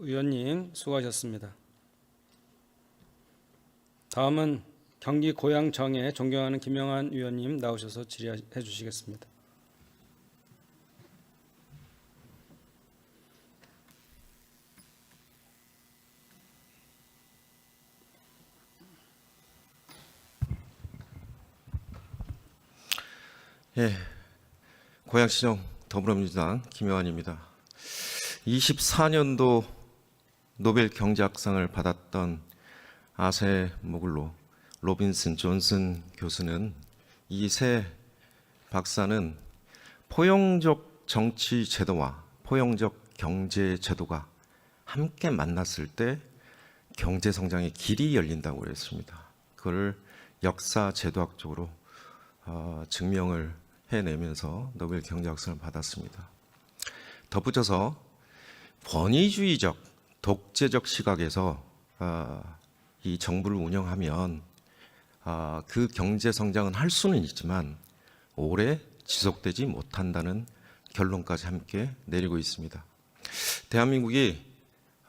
의원님 수고하셨습니다. 다음은 경기 고양정에 존경하는 김영환 의원님 나오셔서 질의해 주시겠습니다. 예, 고양시정 더불어민주당 김영환입니다. 24년도 노벨 경제학상을 받았던 아세 모글로 로빈슨 존슨 교수는, 이 세 박사는 포용적 정치 제도와 포용적 경제 제도가 함께 만났을 때 경제 성장의 길이 열린다고 했습니다. 그걸 역사 제도학적으로 증명을 해내면서 노벨 경제학상을 받았습니다. 덧붙여서 권위주의적 독재적 시각에서 이 정부를 운영하면 그 경제 성장은 할 수는 있지만 오래 지속되지 못한다는 결론까지 함께 내리고 있습니다. 대한민국이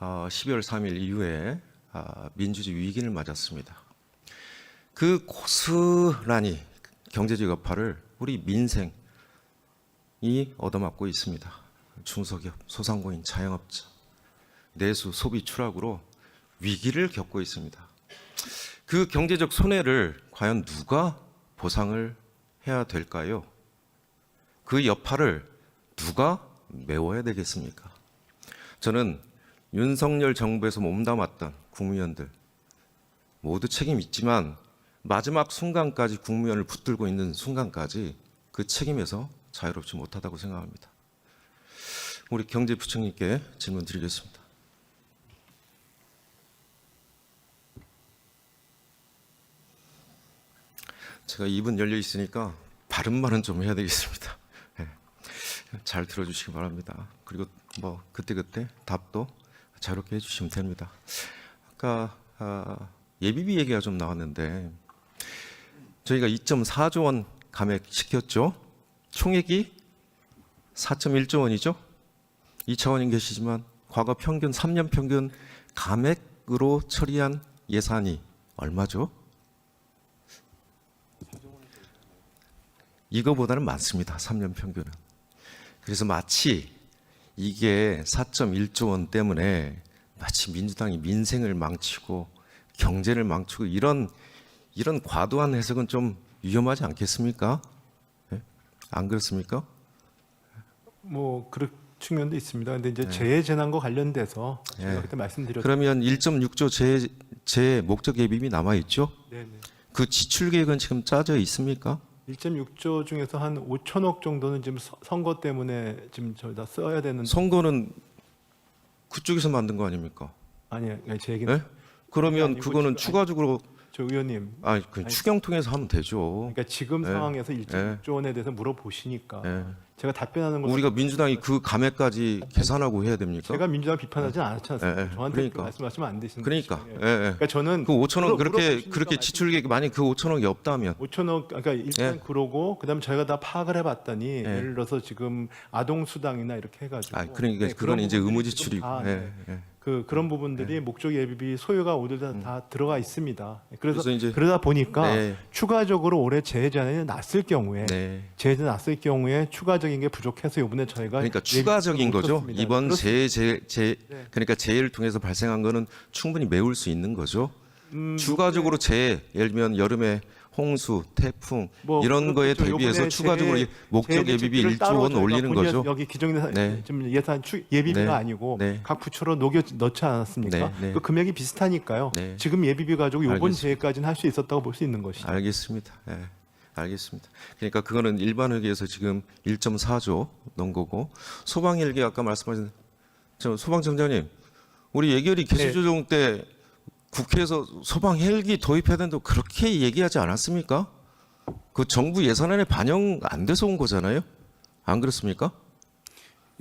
12월 3일 이후에 민주주의 위기를 맞았습니다. 그 고스란히 경제적 여파를 우리 민생이 얻어맞고 있습니다. 중소기업, 소상공인, 자영업자, 내수, 소비 추락으로 위기를 겪고 있습니다. 그 경제적 손해를 과연 누가 보상을 해야 될까요? 그 여파를 누가 메워야 되겠습니까? 저는 윤석열 정부에서 몸담았던 국무위원들 모두 책임 있지만 마지막 순간까지 국무위원을 붙들고 있는 순간까지 그 책임에서 자유롭지 못하다고 생각합니다. 우리 경제부총리께 질문 드리겠습니다. 제가 입은 열려 있으니까 바른 말은 좀 해야 되겠습니다. 네. 잘 들어주시기 바랍니다. 그리고 뭐 그때그때 답도 자유롭게 해주시면 됩니다. 아까 예비비 얘기가 좀 나왔는데, 저희가 2.4조 원 감액시켰죠. 총액이 4.1조 원이죠. 2차원인 계시지만 과거 평균 3년 평균 감액으로 처리한 예산이 얼마죠? 이거보다는 많습니다. 3년 평균은. 그래서 마치 이게 4.1조 원 때문에 마치 민주당이 민생을 망치고 경제를 망치고 이런 과도한 해석은 좀 위험하지 않겠습니까? 네? 안 그렇습니까? 뭐 그런 측면도 있습니다. 근데 이제 재해재난과 관련돼서 제가 그때 말씀드렸죠. 그러면 1.6조 재해 목적 예비비 남아 있죠? 네네. 그 지출 계획은 지금 짜져 있습니까? 1.6조 중에서 한 5천억 정도는 지금 선거 때문에 지금 저희다 써야 되는. 선거는 그쪽에서 만든 거 아닙니까? 아니요, 제 얘기는. 네? 그러면 아니고 그거는 지금 추가적으로 저 의원님. 그 추경 통해서 하면 되죠. 그러니까 지금 상황에서 1.6조 원에 대해서 물어보시니까 제가 답변하는 걸. 우리가 민주당이 그 감액까지 계산하고 해야 됩니까? 제가 민주당 비판하지 않았지 않습니까? 저한테 그러니까. 말씀하시면 안 되시는 그러니까. 거죠. 그러니까 저는 그 5천억 그렇게 물어보시니까 지출 계획이 만약 그 5천억이 없다면 5천억, 그러니까 일단 그러고 그다음 저희가 다 파악을 해봤더니 예를 들어서 지금 아동 수당이나 이렇게 해가지고. 그러니까 그건 이제 부분들이 의무지출이고. 지금 다, 그런 부분들이 목적 예비비 소요가 오늘 다 들어가 있습니다. 그래서 이제 그러다 보니까 네. 추가적으로 올해 재해재난이 났을 경우에 네. 재해재난 났을 경우에 추가적인 게 부족해서 이번에 저희가 그러니까 예비비를 추가적인 못 거죠. 썼습니다. 이번 그렇습니다. 그러니까 재해를 통해서 발생한 거는 충분히 메울 수 있는 거죠. 추가적으로 재해, 예를 들면 여름에 홍수, 태풍 뭐 이런 거에 그렇겠죠. 대비해서 요번에 추가적으로 이 목적 예비비 1조 원 올리는 거죠. 여기 기정예산 네. 지금 예산 예비비가 네. 아니고 네. 각 부처로 녹여 넣지 않았습니까? 네. 네. 그 금액이 비슷하니까요. 네. 지금 예비비 가지고 이번 알겠습니다. 재해까지는 할 수 있었다고 볼 수 있는 것이죠. 알겠습니다. 알겠습니다. 그러니까 그거는 일반 회계에서 지금 1.4조 넣은 거고, 소방 헬기 아까 말씀하신 소방청장님, 우리 예결위 개수조정 때 국회에서 소방 헬기 도입해야 된다고 그렇게 얘기하지 않았습니까? 그 정부 예산안에 반영 안 돼서 온 거잖아요. 안 그렇습니까?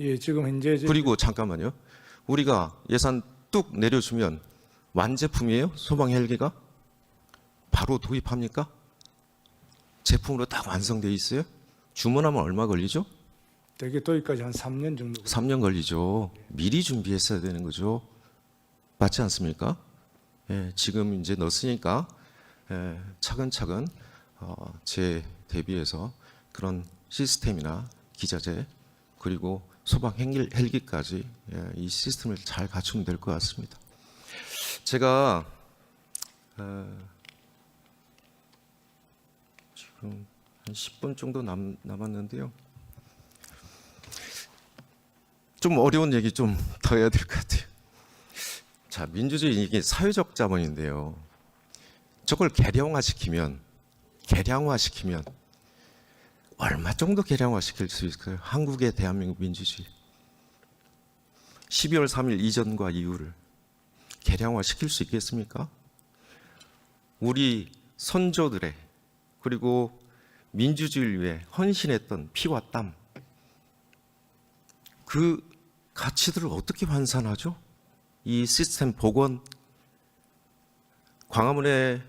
예, 지금 현재 그리고 잠깐만요. 우리가 예산 뚝 내려주면 완제품이에요? 소방 헬기가? 바로 도입합니까? 제품으로 딱 완성돼 있어요? 주문하면 얼마 걸리죠? 대개 도입까지 한 3년 정도. 3년 걸리죠. 미리 준비했어야 되는 거죠. 맞지 않습니까? 예, 지금 이제 넣었으니까 차근차근 제 대비해서 그런 시스템이나 기자재 그리고 소방 헬기까지 이 시스템을 잘 갖추면 될 것 같습니다. 제가 지금 한 10분 정도 남았는데요. 좀 어려운 얘기 좀 더 해야 될 것 같아요. 자, 민주주의 이게 사회적 자본인데요. 저걸 계량화시키면 얼마 정도 계량화시킬 수 있을까요? 한국의 대한민국 민주주의. 12월 3일 이전과 이후를 계량화시킬 수 있겠습니까? 우리 선조들의 그리고 민주주의를 위해 헌신했던 피와 땀, 그 가치들을 어떻게 환산하죠? 이 시스템 복원, 광화문의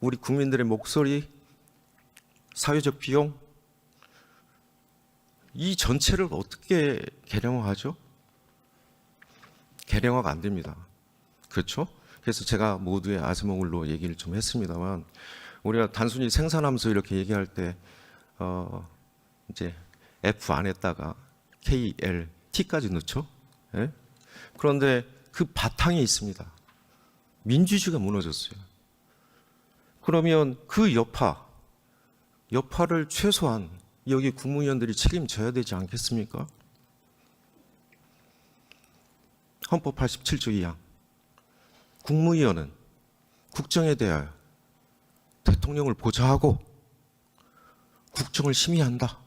우리 국민들의 목소리, 사회적 비용, 이 전체를 어떻게 계량화하죠? 계량화가 안 됩니다. 그렇죠? 그래서 제가 모두의 아스모글로 얘기를 좀 했습니다만, 우리가 단순히 생산하면서 이렇게 얘기할 때 이제 F 안에다가 K, L, T까지 넣죠. 예? 그런데 그 바탕에 있습니다. 민주주의가 무너졌어요. 그러면 그 여파를 최소한 여기 국무위원들이 책임져야 되지 않겠습니까? 헌법 87조 2항. 국무위원은 국정에 대하여 대통령을 보좌하고 국정을 심의한다.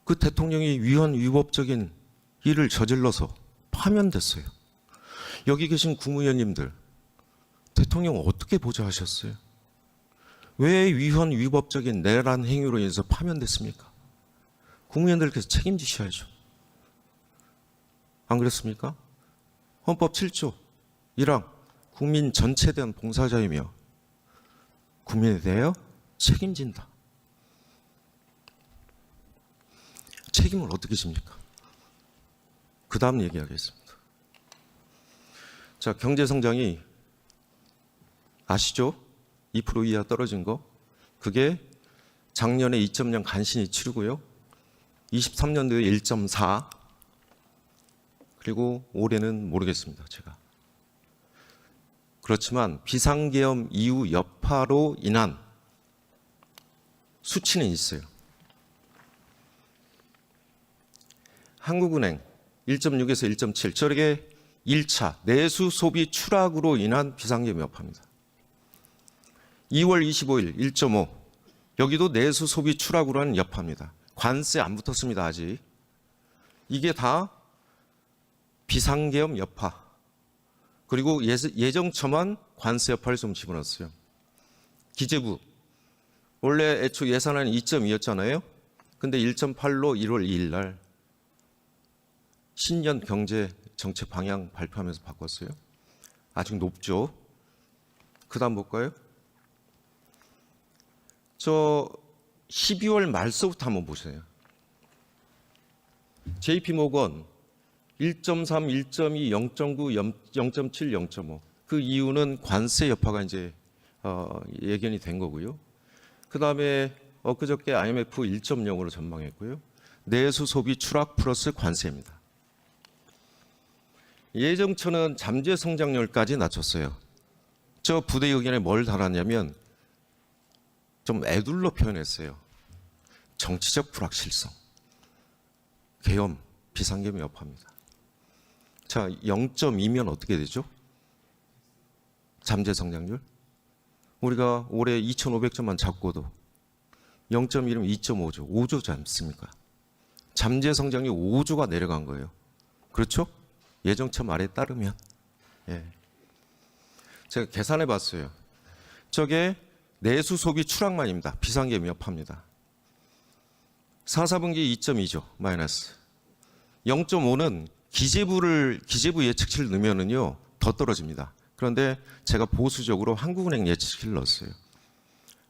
그 대통령이 위헌 위법적인 일을 저질러서 파면됐어요. 여기 계신 국무위원님들, 대통령 어떻게 보좌하셨어요? 왜 위헌 위법적인 내란 행위로 인해서 파면됐습니까? 국무위원들께서 책임지셔야죠. 안 그렇습니까? 헌법 7조 1항 국민 전체에 대한 봉사자이며 국민에 대하여 책임진다. 책임을 어떻게 집니까? 그 다음 얘기하겠습니다. 자, 경제성장이 아시죠? 2% 이하 떨어진 거. 그게 작년에 2.0 간신히 치르고요. 23년도에 1.4 그리고 올해는 모르겠습니다. 제가. 그렇지만 비상계엄 이후 여파로 인한 수치는 있어요. 한국은행 1.6에서 1.7 저렇게 1차 내수 소비 추락으로 인한 비상계엄 여파입니다. 2월 25일 1.5 여기도 내수 소비 추락으로 하는 여파입니다. 관세 안 붙었습니다. 아직. 이게 다 비상계엄 여파 그리고 예정처만 관세 여파를 좀 집어넣었어요. 기재부 원래 애초 예산안이 2.2였잖아요. 근데 1.8로 1월 2일 날 신년 경제 정책 방향 발표하면서 바꿨어요. 아직 높죠. 그 다음 볼까요? 저 12월 말서부터 한번 보세요. JP모건 1.3, 1.2, 0.9, 0.7, 0.5. 그 이유는 관세 여파가 이제 예견이 된 거고요. 그 다음에 엊그저께 IMF 1.0으로 전망했고요. 내수 소비 추락 플러스 관세입니다. 예정처는 잠재 성장률까지 낮췄어요. 저 부대 의견에 뭘 달았냐면 좀 애둘러 표현했어요. 정치적 불확실성, 계엄, 비상계엄 여파입니다. 자, 0.2면 어떻게 되죠? 잠재 성장률? 우리가 올해 2,500점만 잡고도 0.1이면 2.5조, 5조지 않습니까? 잠재 성장률 5조가 내려간 거예요. 그렇죠? 예정처 말에 따르면. 예. 제가 계산해 봤어요. 저게 내수 소비 추락만입니다. 비상계엄 여파입니다. 4, 4분기 2.2조 마이너스. 0.5는 기재부 예측치를 넣으면은요 더 떨어집니다. 그런데 제가 보수적으로 한국은행 예측치를 넣었어요.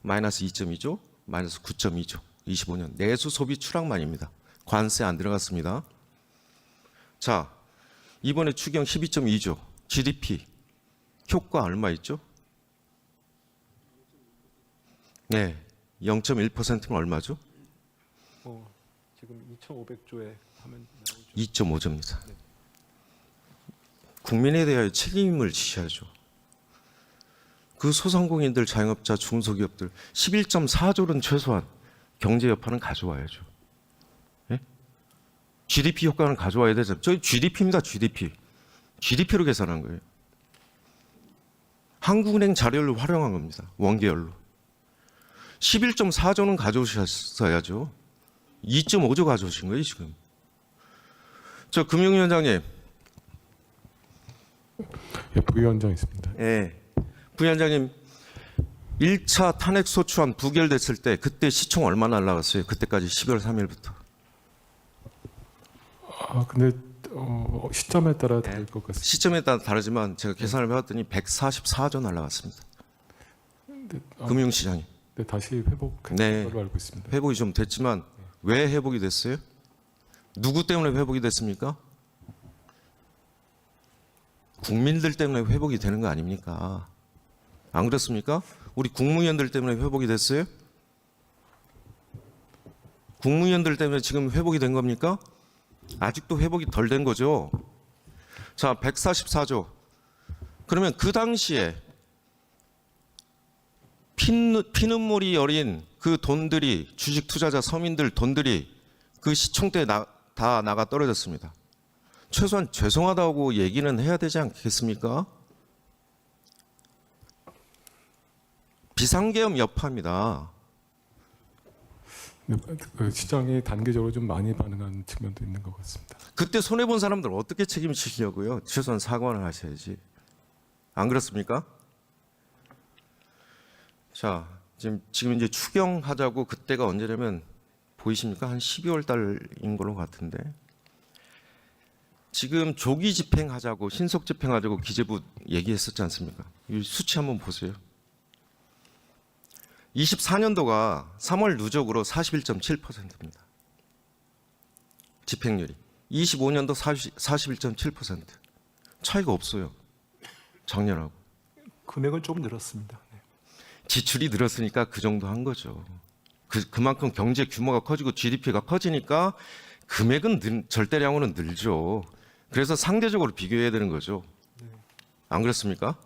마이너스 2.2조, 마이너스 9.2조, 25년 내수 소비 추락만입니다. 관세 안 들어갔습니다. 자, 이번에 추경 12.2조 GDP 효과 얼마 있죠? 네, 0.1%면 얼마죠? 지금 2,500조에 하면 나오죠. 2.5조입니다. 국민에 대하여 책임을 지셔야죠. 그 소상공인들, 자영업자, 중소기업들 11.4조는 최소한 경제 여파는 가져와야죠. 예? GDP 효과는 가져와야 되죠. 저희 GDP입니다. GDP로 계산한 거예요. 한국은행 자료를 활용한 겁니다. 원계열로. 11.4조는 가져오셨어야죠. 2.5조 가져오신 거예요, 지금. 저 금융위원장님. 예, 부위원장 있습니다. 예. 부위원장님, 1차 탄핵소추안 부결됐을 때 그때 시총 얼마 날라갔어요? 그때까지 12월 3일부터. 근데 시점에 따라 다를 것 같습니다. 시점에 따라 다르지만 제가 계산을 해봤더니 144조 날라갔습니다. 근데, 금융시장이. 네, 다시 회복한 네. 걸로 알고 있습니다. 회복이 좀 됐지만 왜 회복이 됐어요? 누구 때문에 회복이 됐습니까? 국민들 때문에 회복이 되는 거 아닙니까? 안 그렇습니까? 우리 국무위원들 때문에 회복이 됐어요? 국무위원들 때문에 지금 회복이 된 겁니까? 아직도 회복이 덜 된 거죠. 자, 144조. 그러면 그 당시에 피눈물이 여린 그 돈들이, 주식 투자자 서민들 돈들이 그 시총 때 다 나가 떨어졌습니다. 최소한 죄송하다고 얘기는 해야 되지 않겠습니까? 비상계엄 여파입니다. 네, 그 시장이 단계적으로 좀 많이 반응한 측면도 있는 것 같습니다. 그때 손해본 사람들 어떻게 책임지시려고요? 최소한 사과는 하셔야지. 안 그렇습니까? 자, 지금 이제 추경하자고 그때가 언제냐면 보이십니까? 한 12월 달인 걸로 같은데. 지금 조기 집행하자고, 신속 집행하자고 기재부 얘기했었지 않습니까? 이 수치 한번 보세요. 24년도가 3월 누적으로 41.7%입니다. 집행률이. 25년도 41.7%. 차이가 없어요. 작년하고. 금액은 조금 늘었습니다. 네. 지출이 늘었으니까 그 정도 한 거죠. 그만큼 경제 규모가 커지고 GDP가 커지니까 금액은 절대량으로는 늘죠. 그래서 상대적으로 비교해야 되는 거죠. 안 그렇습니까?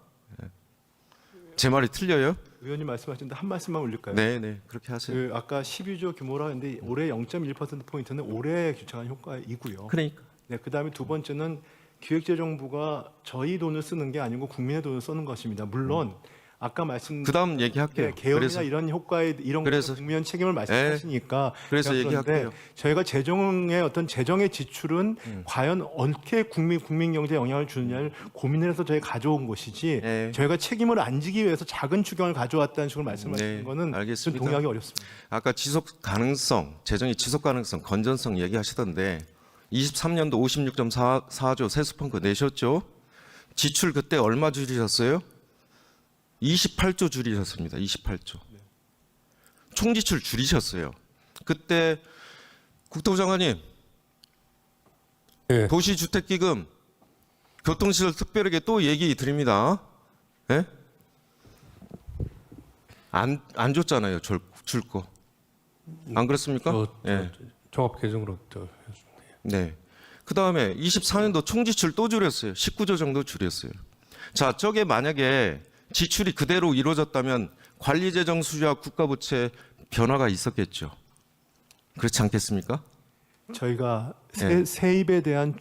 제 말이 틀려요? 의원님 말씀하셨는데 한 말씀만 올릴까요? 네, 그렇게 하세요. 그 아까 12조 규모라 했는데 올해 0.1%포인트는 올해 규정한 효과이고요. 그러니까. 네, 그다음에 두 번째는 기획재정부가 저희 돈을 쓰는 게 아니고 국민의 돈을 쓰는 것입니다. 물론 아까 말씀 그다음 얘기할게요. 개혁이나 그래서 이런 효과에 이런 그래서- 국민 책임을 말씀하시니까 그래서 제가 그런데 얘기할게요. 저희가 재정의 어떤 재정의 지출은 과연 어떻게 국민 경제에 영향을 주느냐를 고민을 해서 저희 가져온 것이지 네. 저희가 책임을 안 지기 위해서 작은 추경을 가져왔다는 식으로 말씀하시는 네, 거는 좀 알겠습니다. 동의하기 어렵습니다. 아까 지속 가능성, 재정의 지속 가능성, 건전성 얘기하시던데 23년도 56.4조 세수펑크 내셨죠? 지출 그때 얼마 줄이셨어요? 28조 줄이셨습니다. 28조. 총지출 줄이셨어요. 그때 국토부 장관님, 네. 도시주택기금, 교통시설 특별하게 또 얘기 드립니다. 예? 안 줬잖아요. 줄 거. 안 그렇습니까? 예. 종합 개정으로 네. 그 다음에 24년도 총지출 또 줄였어요. 19조 정도 줄였어요. 자, 저게 만약에 지출이 그대로 이루어졌다면 관리재정 수주와 국가부채 변화가 있었겠죠. 그렇지 않겠습니까? 저희가 네. 세입에 대한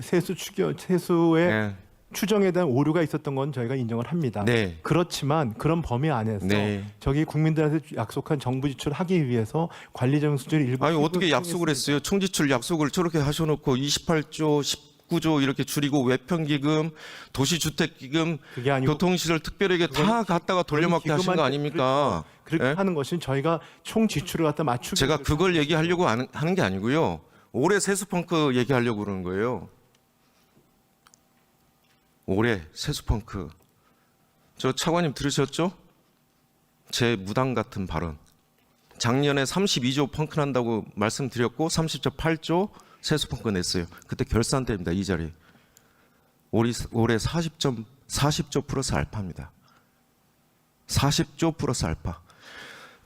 세수의 네. 추정에 대한 오류가 있었던 건 저희가 인정을 합니다. 네. 그렇지만 그런 범위 안에서 네. 저기 국민들한테 약속한 정부 지출을 하기 위해서 관리재정 수준을 일부 아니 어떻게 약속을 했어요? 총지출 약속을 저렇게 하셔놓고 28조, 19조 이렇게 줄이고 외편기금, 도시주택기금, 그게 아니고 교통시설 특별하게 다 갖다가 돌려막기 하신 거 아닙니까? 그렇게 예? 하는 것은 저희가 총 지출을 갖다 맞추기 제가 위해서 그걸 얘기하려고 하는 게 아니고요. 올해 세수펑크 얘기하려고 그러는 거예요. 올해 세수펑크. 저 차관님 들으셨죠? 제 무당 같은 발언. 작년에 32조 펑크 난다고 말씀드렸고 30조 8조 세수펑크 냈어요. 그때 결산 때입니다. 이 자리. 올해 40조 플러스 알파입니다. 40조 플러스 알파.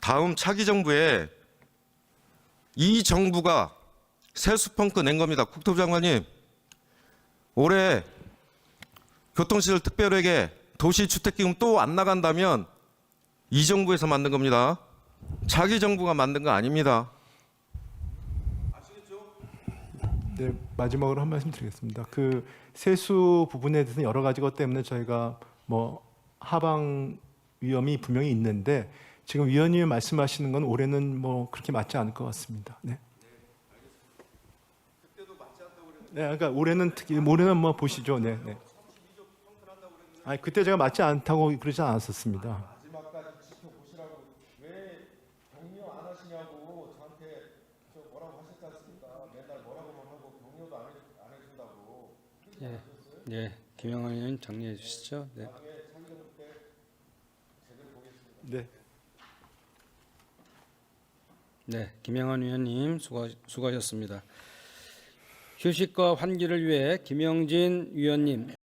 다음 차기 정부에 이 정부가 세수펑크 낸 겁니다. 국토부 장관님, 올해 교통시설 특별회계 도시주택기금 또 안 나간다면 이 정부에서 만든 겁니다. 자기 정부가 만든 거 아닙니다. 네, 마지막으로 한 말씀 드리겠습니다. 그 세수 부분에 대해서는 여러 가지 것 때문에 저희가 뭐 하방 위험이 분명히 있는데 지금 위원님이 말씀하시는 건 올해는 뭐 그렇게 맞지 않을 것 같습니다. 네. 네, 그러니까 올해는 뭐 보시죠. 네, 네. 아니 그때 제가 맞지 않다고 그러지 않았었습니다. 네, 김영환 의원 정리해 주시죠. 네. 네. 네, 김영환 의원님 수고하셨습니다. 휴식과 환기를 위해 김영진 위원님